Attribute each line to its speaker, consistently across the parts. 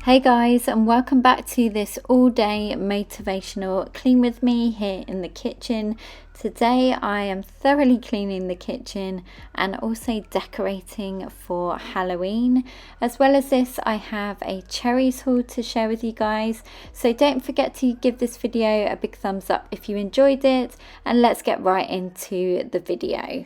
Speaker 1: Hey guys, and welcome back to this all-day motivational clean with me here in the kitchen. Today I am thoroughly cleaning the kitchen and also decorating for Halloween. As well as this, I have a Cherryz haul to share with you guys. So don't forget to give this video a big thumbs up if you enjoyed it, and let's get right into the video.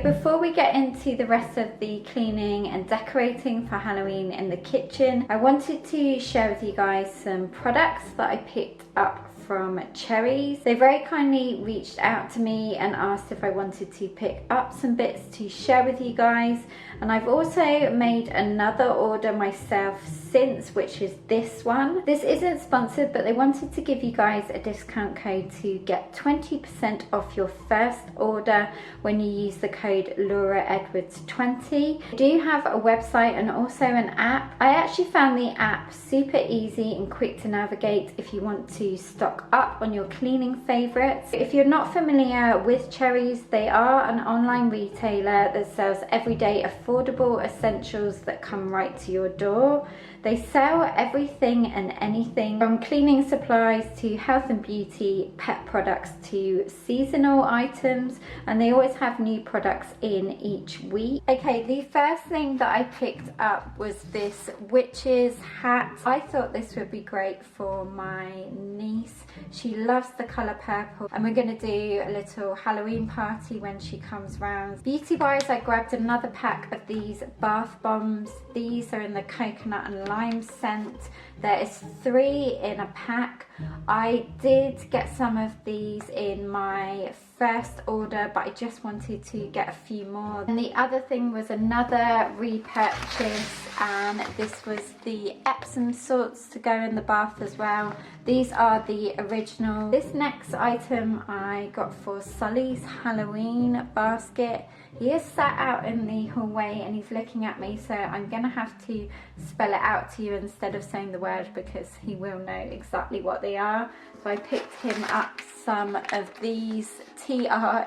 Speaker 1: Before we get into the rest of the cleaning and decorating for Halloween in the kitchen, I wanted to share with you guys some products that I picked up from Cherryz. They very kindly reached out to me and asked if I wanted to pick up some bits to share with you guys, and I've also made another order myself since, which is this one. This isn't sponsored, but they wanted to give you guys a discount code to get 20% off your first order when you use the code LauraEdwards20. I do have a website and also an app. I actually found the app super easy and quick to navigate if you want to to stock up on your cleaning favorites. If you're not familiar with Cherryz, they are an online retailer that sells everyday affordable essentials that come right to your door. They sell everything and anything from cleaning supplies to health and beauty, pet products to seasonal items, and they always have new products in each week. Okay, the first thing that I picked up was this witch's hat. I thought this would be great for my niece. She loves the colour purple, and we're going to do a little Halloween party when she comes round. Beauty wise, I grabbed another pack of these bath bombs. These are in the coconut and lime scent. There is 3 in a pack. I did get some of these in my first order, but I just wanted to get a few more. And the other thing was another repurchase, and this was the Epsom salts to go in the bath as well. These are the original. This next item I got for Sully's Halloween basket. He is sat out in the hallway and he's looking at me, so I'm gonna have to spell it out to you instead of saying the word because he will know exactly what they are. So I picked him up some of these TREATS's.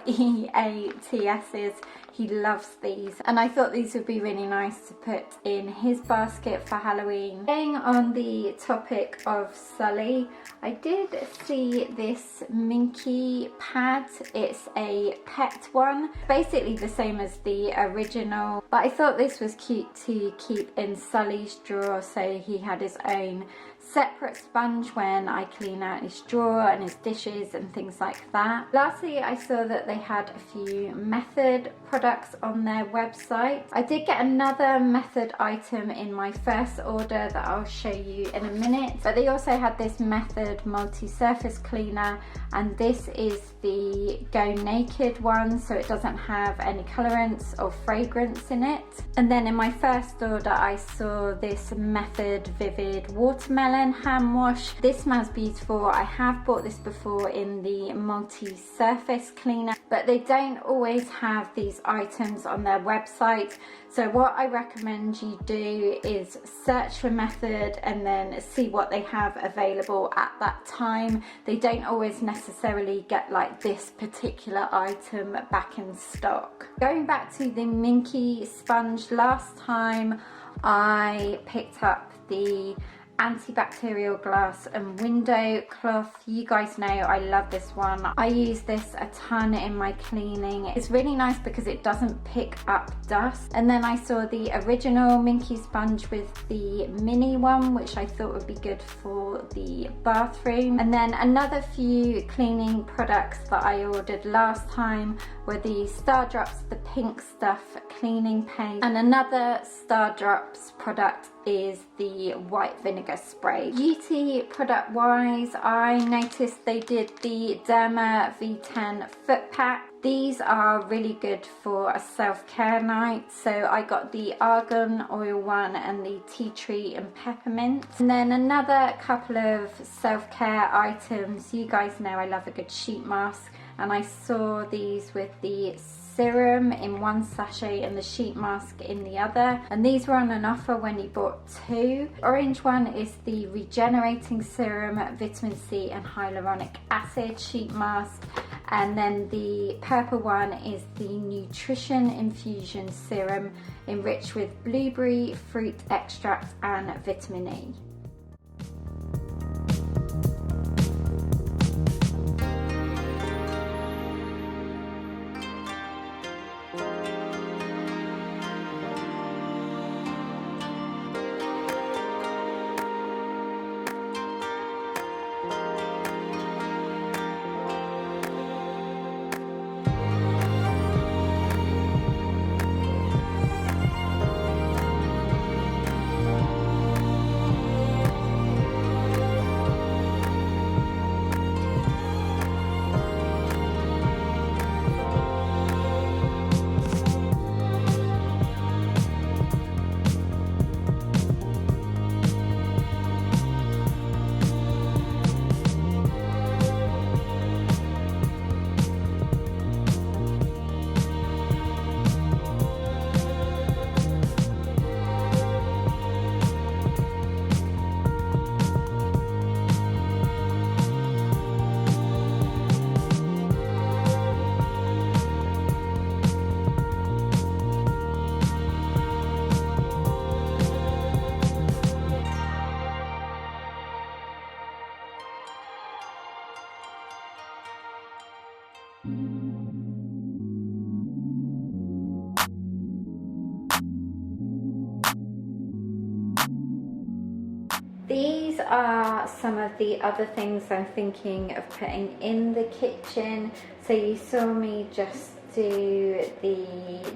Speaker 1: He loves these, and I thought these would be really nice to put in his basket for Halloween. Staying on the topic of Sully, I did see this Minky pad. It's a pet one, basically the same as the original, but I thought this was cute to keep in Sully's drawer, so he had his own separate sponge when I clean out his drawer and his dishes and things like that. Lastly, I saw that they had a few Method products on their website. I did get another Method item in my first order that I'll show you in a minute, but they also had this Method multi-surface cleaner, and this is the Go Naked one, so it doesn't have any colorants or fragrance in it. And then in my first order I saw this Method Vivid Watermelon hand wash. This smells beautiful. I have bought this before in the multi-surface cleaner, but they don't always have these items on their website. So what I recommend you do is search for Method and then see what they have available at that time. They don't always necessarily get like this particular item back in stock. Going back to the Minky sponge, last time I picked up the antibacterial glass and window cloth. You guys know I love this one. I use this a ton in my cleaning. It's really nice because it doesn't pick up dust. And then I saw the original Minky sponge with the mini one, which I thought would be good for the bathroom. And then another few cleaning products that I ordered last time were the Star Drops, the pink stuff cleaning paste, and another Star Drops product is the white vinegar spray. Beauty product wise, I noticed they did the Derma V10 foot pack. These are really good for a self-care night, so I got the argan oil one and the tea tree and peppermint. And then another couple of self-care items. You guys know I love a good sheet mask, and I saw these with the serum in one sachet and the sheet mask in the other, and these were on an offer when you bought 2. Orange one is the regenerating serum, vitamin C and hyaluronic acid sheet mask, and then the purple one is the nutrition infusion serum enriched with blueberry fruit extract and vitamin E. These are some of the other things I'm thinking of putting in the kitchen. So you saw me just do the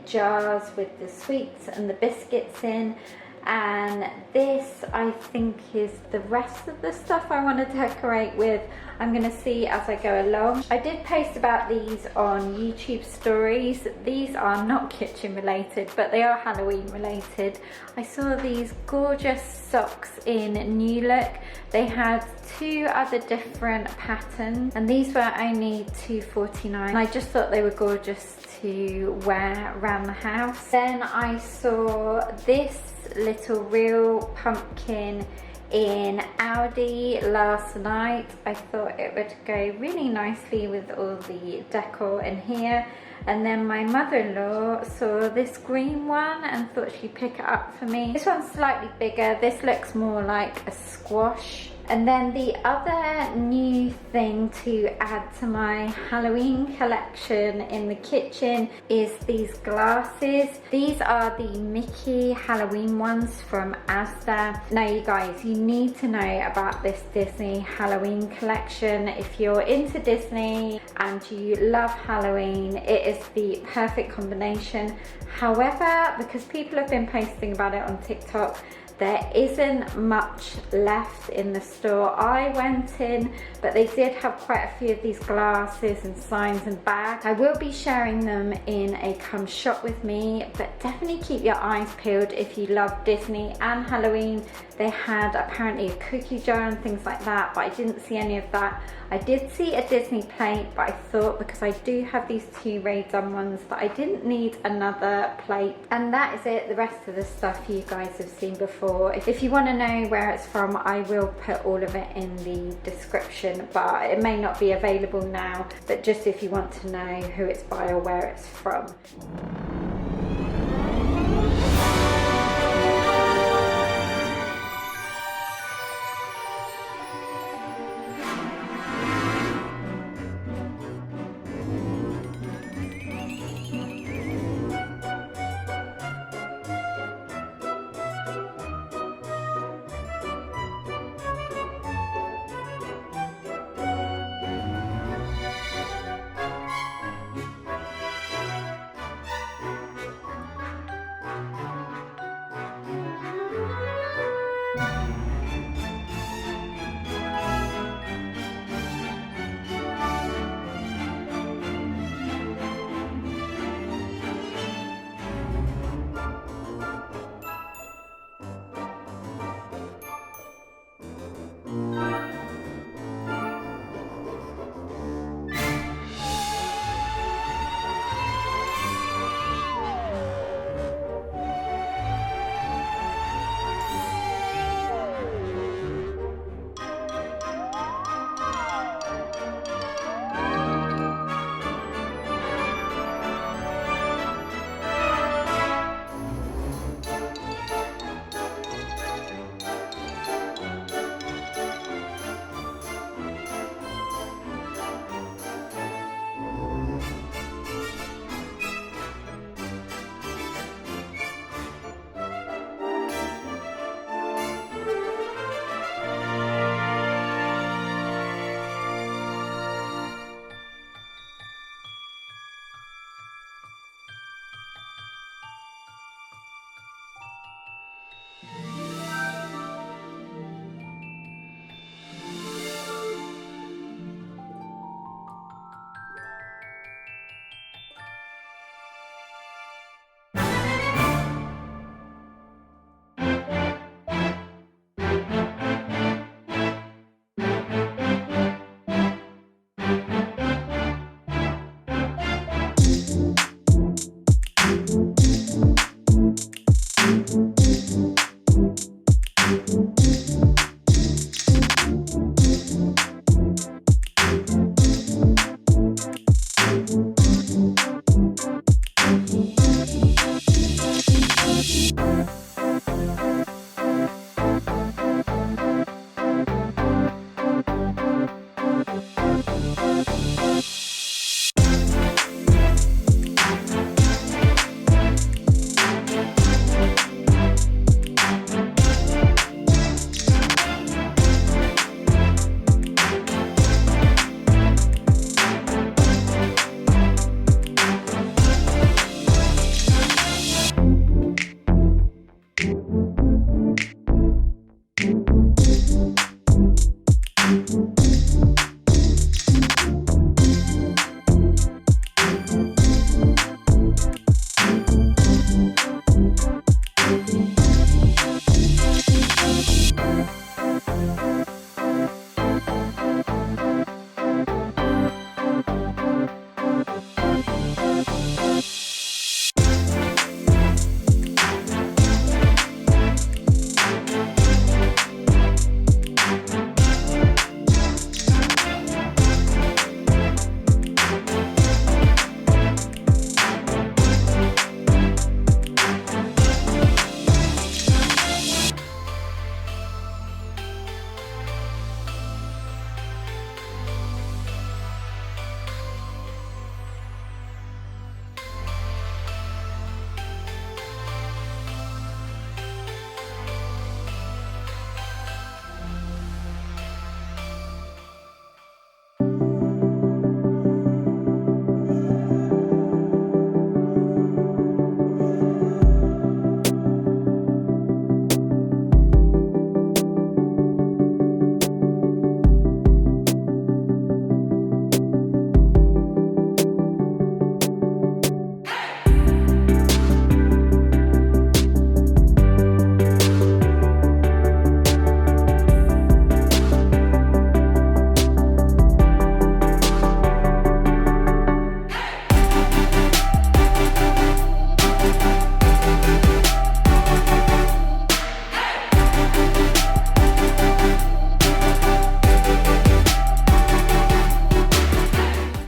Speaker 1: jars with the sweets and the biscuits in, and this I think is the rest of the stuff I want to decorate with. I'm going to see as I go along. I did post about these on YouTube stories. These are not kitchen related, but they are Halloween related. I saw these gorgeous socks in New Look. They had 2 other different patterns, and these were only $2.49. I just thought they were gorgeous to wear around the house. Then I saw this little real pumpkin in Aldi last night. I thought it would go really nicely with all the decor in here. And then my mother-in-law saw this green one and thought she'd pick it up for me. This one's slightly bigger. This looks more like a squash. And then the other new thing to add to my Halloween collection in the kitchen is these glasses. These are the Mickey Halloween ones from Asda. Now you guys, you need to know about this Disney Halloween collection. If you're into Disney and you love Halloween, it is the perfect combination. However, because people have been posting about it on TikTok, there isn't much left in the store. I went in, but they did have quite a few of these glasses and signs and bags. I will be sharing them in a come shop with me, but definitely keep your eyes peeled if you love Disney and Halloween. They had apparently a cookie jar and things like that, but I didn't see any of that. I did see a Disney plate, but I thought because I do have these 2 Ray Dunn ones that I didn't need another plate. And that is it. The rest of the stuff you guys have seen before. If you want to know where it's from, I will put all of it in the description, but it may not be available now, but just if you want to know who it's by or where it's from.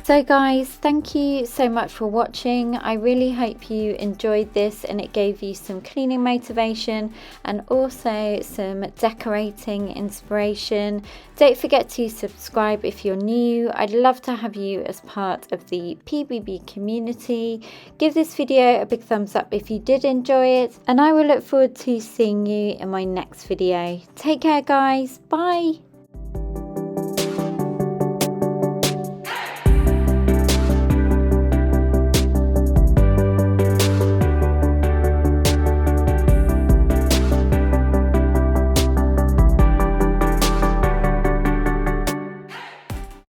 Speaker 1: So guys, thank you so much for watching. I really hope you enjoyed this and it gave you some cleaning motivation and also some decorating inspiration. Don't forget to subscribe if you're new. I'd love to have you as part of the PBB community. Give this video a big thumbs up if you did enjoy it, and I will look forward to seeing you in my next video. Take care guys, bye!